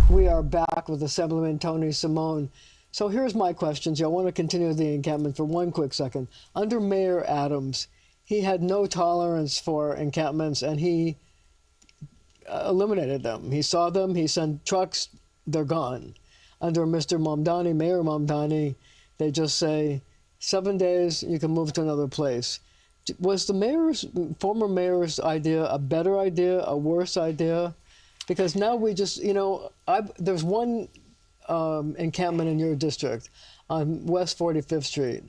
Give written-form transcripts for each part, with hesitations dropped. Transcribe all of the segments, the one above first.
We are back with Assemblyman Tony Simone. So here's my questions. I want to continue the encampment for one quick second. Under Mayor Adams, he had no tolerance for encampments, and he eliminated them. He saw them, he sent trucks, they're gone. Under Mr. Mamdani, Mayor Mamdani, they just say, 7 days, you can move to another place. Was the former mayor's idea a better idea, a worse idea? Because now we just, there's one encampment in your district on West 45th Street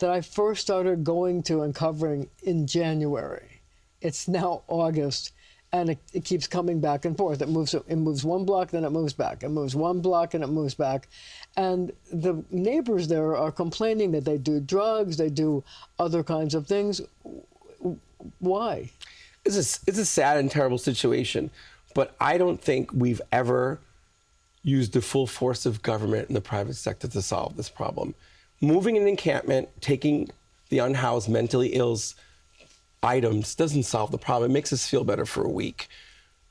that I first started going to and covering in January. It's now August, and it keeps coming back and forth. It moves one block, then it moves back. It moves one block, and it moves back. And the neighbors there are complaining that they do drugs, they do other kinds of things. Why? It's a sad and terrible situation. But I don't think we've ever used the full force of government and the private sector to solve this problem. Moving an encampment, taking the unhoused, mentally ill's items doesn't solve the problem. It makes us feel better for a week.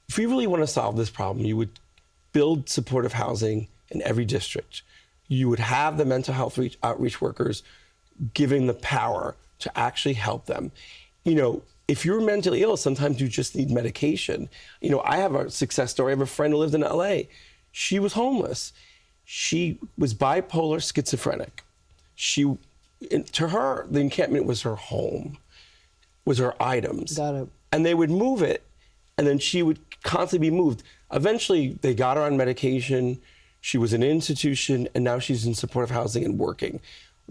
If you really want to solve this problem, you would build supportive housing in every district. You would have the mental health outreach workers giving the power to actually help them. If you're mentally ill, sometimes you just need medication. I have a success story. I have a friend who lived in LA. She was homeless. She was bipolar schizophrenic. To her, the encampment was her home, was her items. Got it. And they would move it, and then she would constantly be moved. Eventually, they got her on medication. She was in an institution, and now she's in supportive housing and working.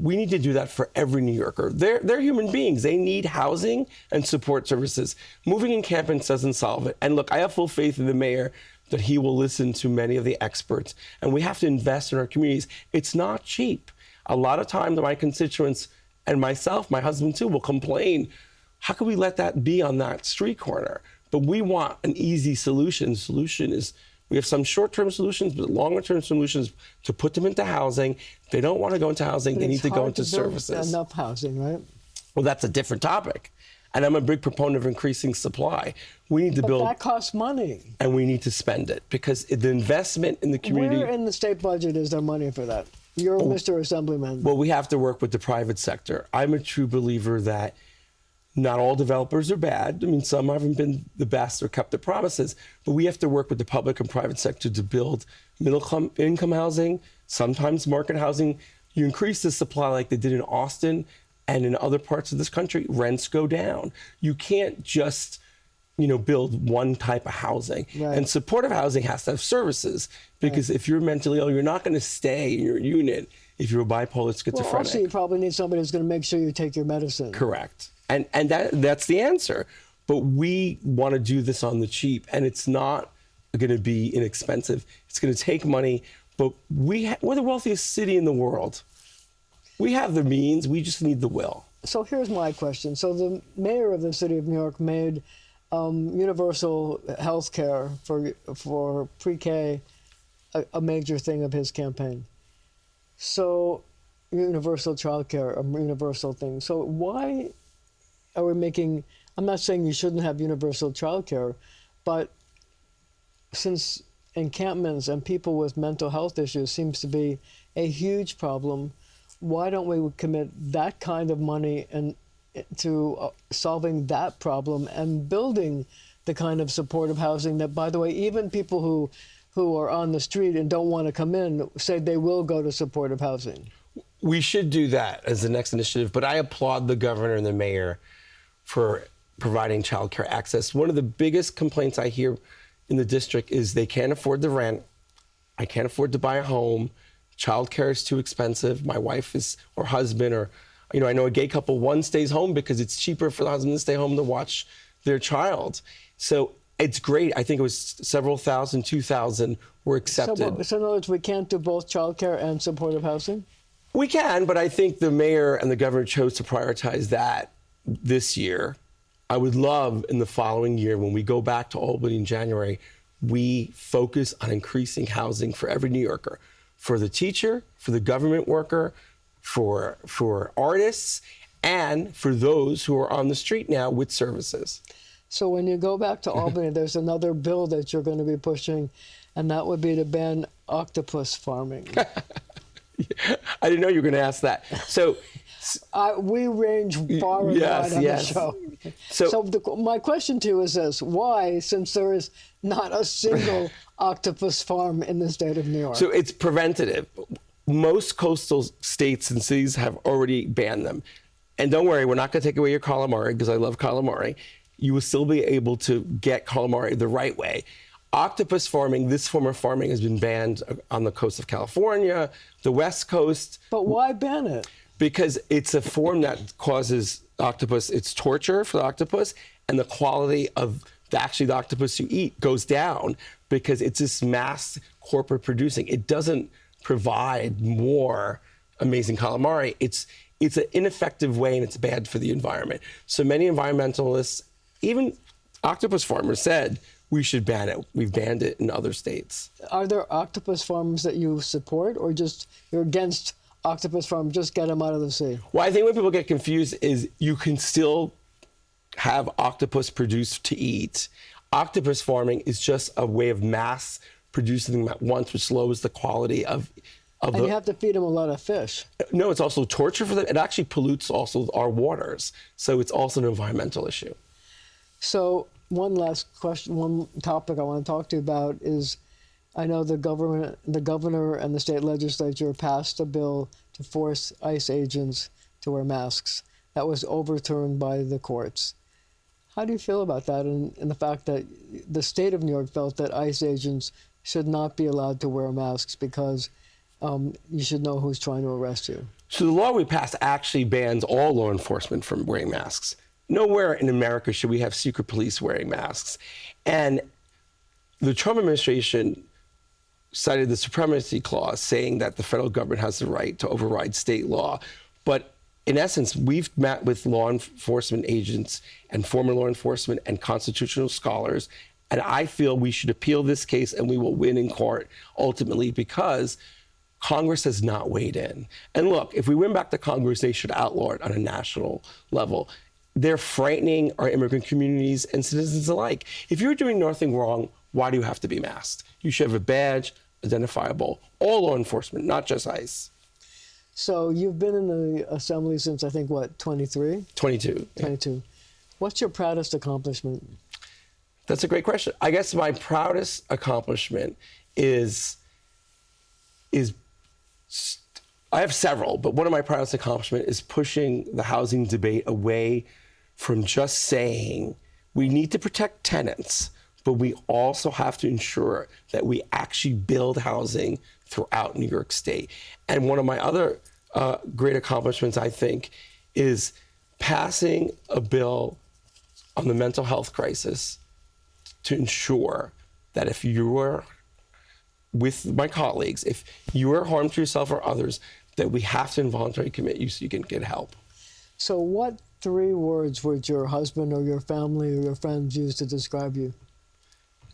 We need to do that for every New Yorker. They're human beings. They need housing and support services. Moving encampments doesn't solve it. And look, I have full faith in the mayor that he will listen to many of the experts. And we have to invest in our communities. It's not cheap. A lot of times my constituents and myself, my husband too, will complain, how can we let that be on that street corner? But we want an easy solution. The solution is, we have some short-term solutions, but longer-term solutions to put them into housing. If they don't want to go into housing, they need to go into services. Enough housing, right? Well, that's a different topic. And I'm a big proponent of increasing supply. We need to build. But that costs money. And we need to spend it because the investment in the community. Where in the state budget is there money for that? You're Mr. Assemblyman. Well, we have to work with the private sector. I'm a true believer that not all developers are bad. I mean, some haven't been the best or kept their promises, but we have to work with the public and private sector to build middle income housing, sometimes market housing. You increase the supply like they did in Austin and in other parts of this country, rents go down. You can't just, build one type of housing. Right. And supportive housing has to have services because if you're mentally ill, you're not going to stay in your unit if you're a bipolar schizophrenic. Well, also, you probably need somebody who's going to make sure you take your medicine. Correct. And that's the answer. But we want to do this on the cheap, and it's not going to be inexpensive. It's going to take money, but we're the wealthiest city in the world. We have the means, we just need the will. So here's my question. So the mayor of the city of New York made universal health care for pre-K a major thing of his campaign. So universal childcare, a universal thing. So why are we making, I'm not saying you shouldn't have universal childcare, but since encampments and people with mental health issues seems to be a huge problem, why don't we commit that kind of money to solving that problem and building the kind of supportive housing that, by the way, even people who are on the street and don't want to come in say they will go to supportive housing? We should do that as the next initiative, but I applaud the governor and the mayor for providing childcare access. One of the biggest complaints I hear in the district is they can't afford the rent. I can't afford to buy a home. Childcare is too expensive. My wife or husband, or I know a gay couple, one stays home because it's cheaper for the husband to stay home to watch their child. So it's great. I think it was several thousand, 2,000 were accepted. So in other words, we can't do both childcare and supportive housing? We can, but I think the mayor and the governor chose to prioritize that this year. I would love in the following year, when we go back to Albany in January, we focus on increasing housing for every New Yorker, for the teacher, for the government worker, for artists, and for those who are on the street now with services. So when you go back to Albany, there's another bill that you're going to be pushing, and that would be to ban octopus farming. I didn't know you were going to ask that. So, We range far and yes, wide on yes. the show. So- My question to you is this: why, since there is not a single octopus farm in the state of New York? so it's preventative. Most coastal states and cities have already banned them. And don't worry, we're not going to take away your calamari, because I love calamari. You will still be able to get calamari the right way. Octopus farming, this form of farming, has been banned on the coast of California, the West Coast. But why ban it? Because it's a form that causes octopus, it's torture for the octopus, and the quality of the octopus you eat goes down because it's this mass corporate producing. It doesn't provide more amazing calamari. It's an ineffective way, and it's bad for the environment. So many environmentalists, even octopus farmers, said we should ban it. We've banned it in other states. Are there octopus farms that you support, or just you're against octopus farms? Just get them out of the sea. Well, I think when people get confused is you can still have octopus produced to eat. Octopus farming is just a way of mass producing them at once, which lowers the quality of And you have to feed them a lot of fish. No, it's also torture for them. It actually pollutes also our waters. So it's also an environmental issue. So one last question, one topic I want to talk to you about is, I know the governor and the state legislature passed a bill to force ICE agents to wear masks. That was overturned by the courts. How do you feel about that, and the fact that the state of New York felt that ICE agents should not be allowed to wear masks because you should know who's trying to arrest you? So the law we passed actually bans all law enforcement from wearing masks. Nowhere in America should we have secret police wearing masks. And the Trump administration cited the supremacy clause, saying that the federal government has the right to override state law. But in essence, we've met with law enforcement agents and former law enforcement and constitutional scholars, and I feel we should appeal this case, and we will win in court ultimately, because Congress has not weighed in. And look, if we win back to Congress, they should outlaw it on a national level. They're frightening our immigrant communities and citizens alike. If you're doing nothing wrong, why do you have to be masked? You should have a badge, identifiable, all law enforcement, not just ICE. So you've been in the assembly since, I think, what, 23? 22. 22. Yeah. What's your proudest accomplishment? That's a great question. I guess my proudest accomplishment is I have several, but one of my proudest accomplishments is pushing the housing debate away from just saying we need to protect tenants, but we also have to ensure that we actually build housing throughout New York State. And one of my other great accomplishments, I think, is passing a bill on the mental health crisis to ensure that if you are with my colleagues, if you are harm to yourself or others, that we have to involuntarily commit you so you can get help. So what 3 words would your husband or your family or your friends use to describe you?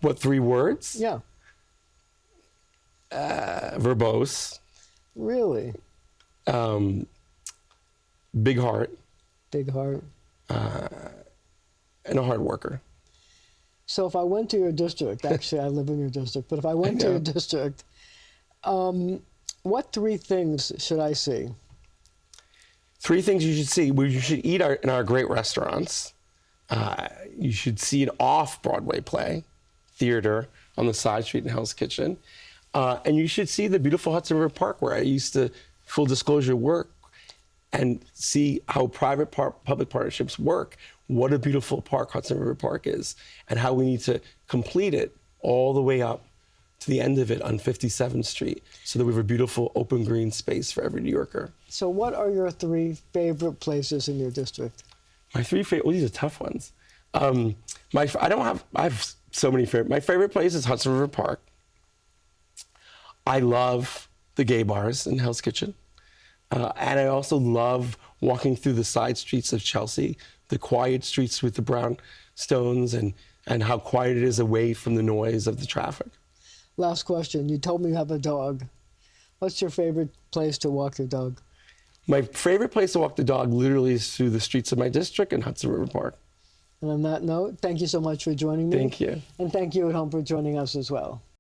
What 3 words? Yeah. Verbose. Really? Big heart. Big heart. And a hard worker. So if I went to your district, actually I live in your district, but if I went to your district, what 3 things should I see? 3 things you should see. Well, you should eat in our great restaurants. You should see an off-Broadway play, theater on the side street in Hell's Kitchen. And you should see the beautiful Hudson River Park, where I used to, full disclosure, work, and see how public partnerships work. What a beautiful park Hudson River Park is, and how we need to complete it all the way up to the end of it on 57th Street, so that we have a beautiful open green space for every New Yorker. So what are your 3 favorite places in your district? My 3 favorite, well, these are tough ones. I have so many favorite. My favorite place is Hudson River Park. I love the gay bars in Hell's Kitchen. And I also love walking through the side streets of Chelsea, the quiet streets with the brownstones, and how quiet it is away from the noise of the traffic. Last question. You told me you have a dog. What's your favorite place to walk your dog? My favorite place to walk the dog literally is through the streets of my district in Hudson River Park. And on that note, thank you so much for joining me. Thank you. And thank you at home for joining us as well.